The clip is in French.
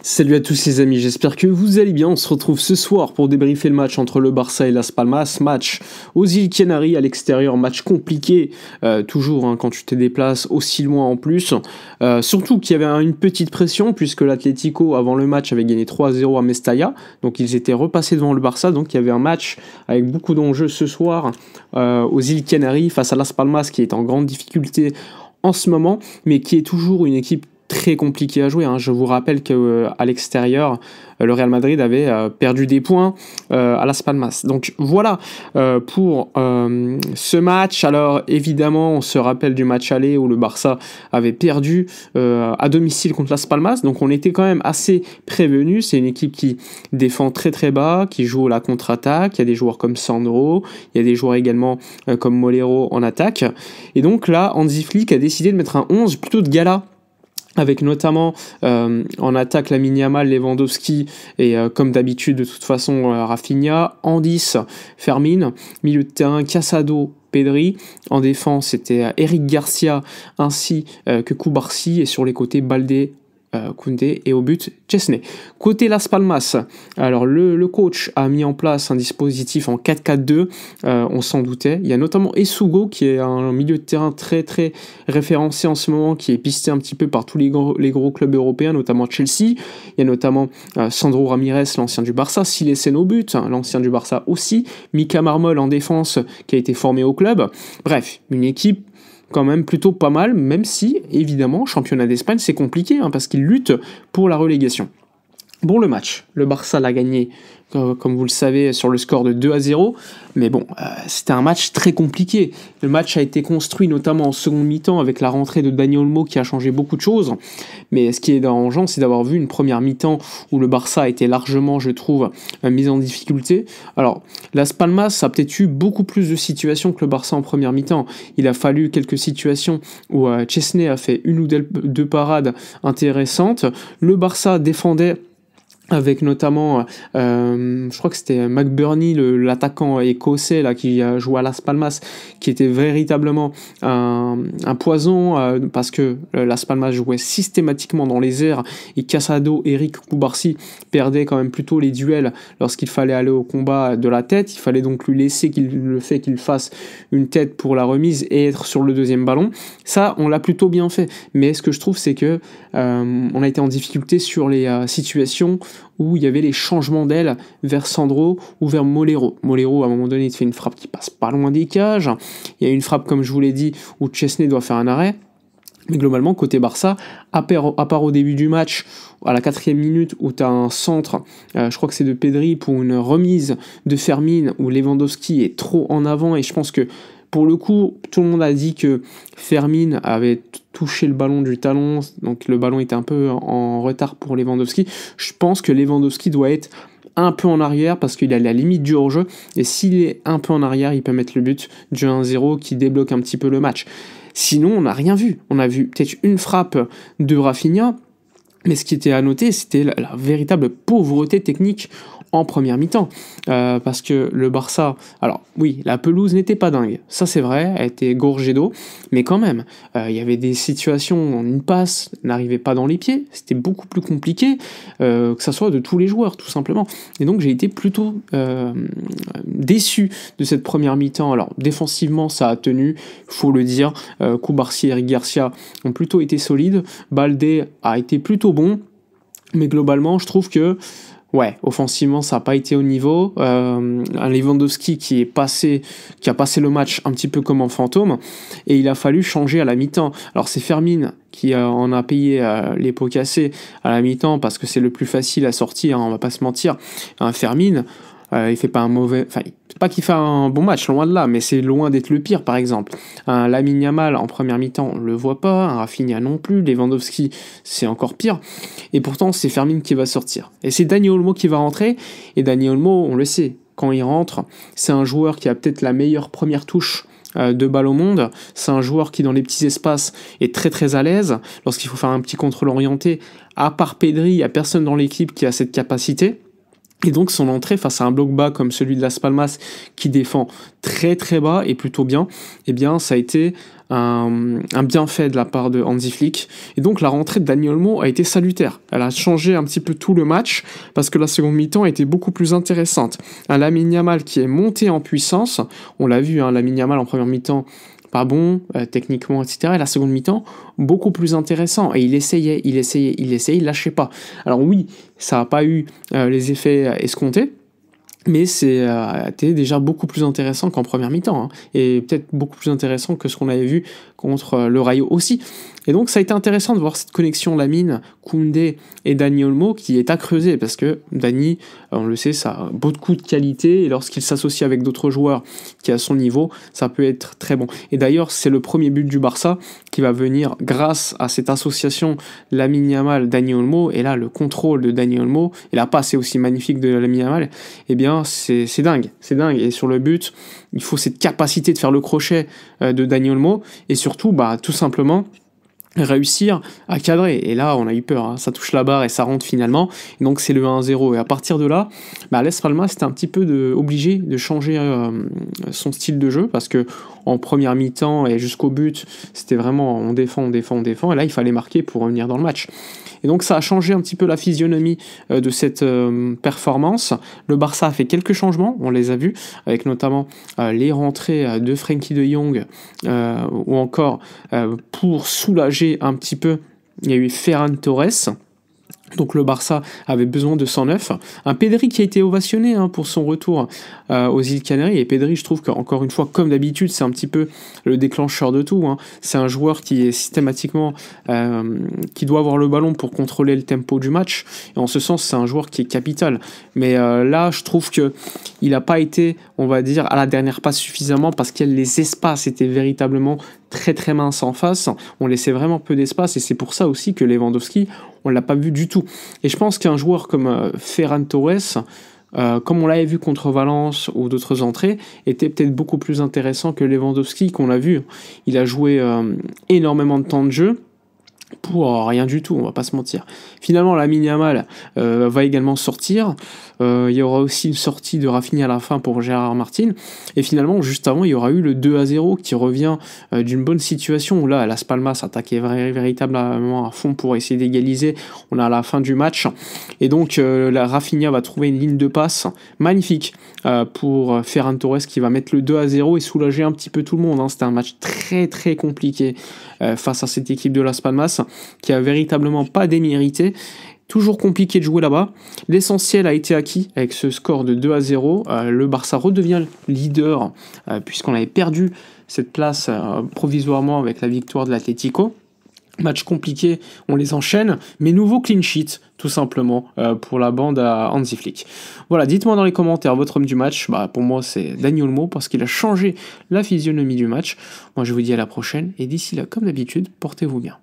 Salut à tous les amis, j'espère que vous allez bien. On se retrouve ce soir pour débriefer le match entre le Barça et Las Palmas. Match aux îles Canaries à l'extérieur, match compliqué, toujours quand tu te déplaces aussi loin en plus. Surtout qu'il y avait une petite pression puisque l'Atlético avant le match avait gagné 3-0 à Mestalla. Donc ils étaient repassés devant le Barça. Donc il y avait un match avec beaucoup d'enjeux ce soir aux îles Canaries face à Las Palmas qui est en grande difficulté en ce moment, mais qui est toujours une équipe très compliqué à jouer. Je vous rappelle qu'à l'extérieur, le Real Madrid avait perdu des points à Las Palmas. Donc voilà pour ce match. Alors évidemment, on se rappelle du match aller où le Barça avait perdu à domicile contre Las Palmas. Donc on était quand même assez prévenus. C'est une équipe qui défend très très bas, qui joue à la contre-attaque. Il y a des joueurs comme Sandro, il y a des joueurs également comme Molero en attaque. Et donc là, Hansi Flick a décidé de mettre un 11 plutôt de gala, avec notamment en attaque Lamine Yamal, Lewandowski et comme d'habitude de toute façon Rafinha, en 10 Fermin, milieu de terrain Casado, Pedri, en défense c'était Eric Garcia ainsi que Cubarsí et sur les côtés Baldé, Koundé et au but Chesney. Côté Las Palmas, alors le coach a mis en place un dispositif en 4-4-2, on s'en doutait. Il y a notamment Essugo qui est un milieu de terrain très très référencé en ce moment, qui est pisté un petit peu par tous les gros clubs européens, notamment Chelsea. Il y a notamment Sandro Ramirez, l'ancien du Barça, Silesen au but, l'ancien du Barça aussi, Mika Marmol en défense qui a été formé au club. Bref, une équipe quand même plutôt pas mal, même si, évidemment, championnat d'Espagne, c'est compliqué, parce qu'ils luttent pour la relégation. Bon, le match, le Barça l'a gagné, comme vous le savez, sur le score de 2-0, mais bon, c'était un match très compliqué. Le match a été construit notamment en seconde mi-temps avec la rentrée de Dani Olmo qui a changé beaucoup de choses, mais ce qui est dérangeant, c'est d'avoir vu une première mi-temps où le Barça a été largement, je trouve, mis en difficulté. Alors, Las Palmas a peut-être eu beaucoup plus de situations que le Barça en première mi-temps. Il a fallu quelques situations où Chesney a fait une ou deux parades intéressantes. Le Barça défendait avec notamment, je crois que c'était McBurney, l'attaquant écossais là, qui jouait à Las Palmas, qui était véritablement un poison, parce que Las Palmas jouait systématiquement dans les airs, et Casado, Eric Cubarsí perdaient quand même plutôt les duels lorsqu'il fallait aller au combat de la tête. Il fallait donc lui laisser qu'il fasse une tête pour la remise et être sur le deuxième ballon. Ça, on l'a plutôt bien fait. Mais ce que je trouve, c'est que on a été en difficulté sur les situations où il y avait les changements d'aile vers Sandro ou vers Molero. Molero, à un moment donné, il fait une frappe qui passe pas loin des cages. Il y a une frappe, comme je vous l'ai dit, où Chesney doit faire un arrêt. Mais globalement, côté Barça, à part au début du match, à la 4e minute, où tu as un centre, je crois que c'est de Pedri, pour une remise de Fermin, où Lewandowski est trop en avant, et je pense que pour le coup, tout le monde a dit que Fermin avait touché le ballon du talon, donc le ballon était un peu en retard pour Lewandowski. Je pense que Lewandowski doit être un peu en arrière parce qu'il est à la limite du hors-jeu, et s'il est un peu en arrière, il peut mettre le but du 1-0 qui débloque un petit peu le match. Sinon, on n'a rien vu. On a vu peut-être une frappe de Rafinha, mais ce qui était à noter, c'était la véritable pauvreté technique en première mi-temps, parce que le Barça, alors oui, la pelouse n'était pas dingue, ça c'est vrai, elle était gorgée d'eau, mais quand même, il y avait des situations où une passe n'arrivait pas dans les pieds, c'était beaucoup plus compliqué, que ça soit de tous les joueurs, tout simplement. Et donc j'ai été plutôt déçu de cette première mi-temps. Alors défensivement, ça a tenu, faut le dire, Cubarsí et Eric Garcia ont plutôt été solides, Baldé a été plutôt bon, mais globalement, je trouve que offensivement, ça n'a pas été au niveau. Un Lewandowski qui a passé le match un petit peu comme en fantôme, et il a fallu changer à la mi-temps. Alors c'est Fermin qui en a payé les pots cassés à la mi-temps, parce que c'est le plus facile à sortir, on va pas se mentir. Fermin, il fait pas un mauvais... Enfin, pas qu'il fait un bon match, loin de là, mais c'est loin d'être le pire, par exemple. Un Lamine Yamal, en première mi-temps, on le voit pas. Un Rafinha non plus. Lewandowski, c'est encore pire. Et pourtant, c'est Fermin qui va sortir. Et c'est Dani Olmo qui va rentrer. Et Dani Olmo, on le sait, quand il rentre, c'est un joueur qui a peut-être la meilleure première touche de balle au monde. C'est un joueur qui, dans les petits espaces, est très très à l'aise. Lorsqu'il faut faire un petit contrôle orienté, à part Pedri, il n'y a personne dans l'équipe qui a cette capacité. Et donc son entrée face à un bloc bas comme celui de Las Palmas qui défend très très bas et plutôt bien, eh bien ça a été un bienfait de la part de Hansi Flick. Et donc la rentrée de Dani Olmo a été salutaire. Elle a changé un petit peu tout le match parce que la seconde mi-temps a été beaucoup plus intéressante. Un Lamine Yamal qui est monté en puissance, on l'a vu, Lamine Yamal en première mi-temps, pas bon, techniquement, etc. Et la seconde mi-temps, beaucoup plus intéressant. Et il essayait, il lâchait pas. Alors oui, ça n'a pas eu les effets escomptés, mais c'était déjà beaucoup plus intéressant qu'en première mi-temps, et peut-être beaucoup plus intéressant que ce qu'on avait vu contre le Rayo aussi. Et donc ça a été intéressant de voir cette connexion Lamine, Koundé et Dani Olmo qui est à creuser, parce que Dani, on le sait, ça a beaucoup de qualité, et lorsqu'il s'associe avec d'autres joueurs qui à son niveau, ça peut être très bon. Et d'ailleurs, c'est le premier but du Barça qui va venir grâce à cette association Lamine Yamal, Dani Olmo, et là le contrôle de Dani Olmo, et la passe est aussi magnifique de Lamine Yamal, eh bien c'est dingue, et sur le but, il faut cette capacité de faire le crochet de Dani Olmo, et surtout, tout simplement, réussir à cadrer. Et là, on a eu peur, ça touche la barre et ça rentre finalement. Et donc, c'est le 1-0. Et à partir de là, Las Palmas était un petit peu obligé de changer son style de jeu, parce que en première mi-temps et jusqu'au but, c'était vraiment on défend. Et là, il fallait marquer pour revenir dans le match. Et donc, ça a changé un petit peu la physionomie de cette performance. Le Barça a fait quelques changements, on les a vus, avec notamment les rentrées de Frenkie de Jong, ou encore pour soulager un petit peu, il y a eu Ferran Torres. Donc le Barça avait besoin de 109. Un Pedri qui a été ovationné pour son retour aux îles Canaries. Et Pedri, je trouve qu'encore une fois, comme d'habitude, c'est un petit peu le déclencheur de tout. C'est un joueur qui est systématiquement qui doit avoir le ballon pour contrôler le tempo du match. Et en ce sens, c'est un joueur qui est capital. Mais là, je trouve que il n'a pas été, on va dire, à la dernière passe suffisamment, parce que les espaces étaient véritablement très très minces en face. On laissait vraiment peu d'espace, et c'est pour ça aussi que Lewandowski, on l'a pas vu du tout. Et je pense qu'un joueur comme Ferran Torres, comme on l'avait vu contre Valence ou d'autres entrées, était peut-être beaucoup plus intéressant que Lewandowski, qu'on l'a vu. Il a joué énormément de temps de jeu pour rien du tout, on va pas se mentir. Finalement, Lamine Yamal va également sortir. Il y aura aussi une sortie de Rafinha à la fin pour Gérard Martin. Et finalement, juste avant, il y aura eu le 2-0 qui revient d'une bonne situation, où là, Las Palmas attaquait véritablement à fond pour essayer d'égaliser. On est à la fin du match. Et donc, la Rafinha va trouver une ligne de passe magnifique pour Ferran Torres, qui va mettre le 2-0 et soulager un petit peu tout le monde. C'était un match très très compliqué face à cette équipe de Las Palmas, qui a véritablement pas démérité. Toujours compliqué de jouer là-bas. L'essentiel a été acquis avec ce score de 2-0. Le Barça redevient leader, puisqu'on avait perdu cette place provisoirement avec la victoire de l'Atlético. Match compliqué, on les enchaîne, mais nouveau clean sheet, tout simplement, pour la bande à Hansi Flick. Voilà, dites-moi dans les commentaires votre homme du match. Pour moi, c'est Dani Olmo, parce qu'il a changé la physionomie du match. Moi, je vous dis à la prochaine, et d'ici là, comme d'habitude, portez-vous bien.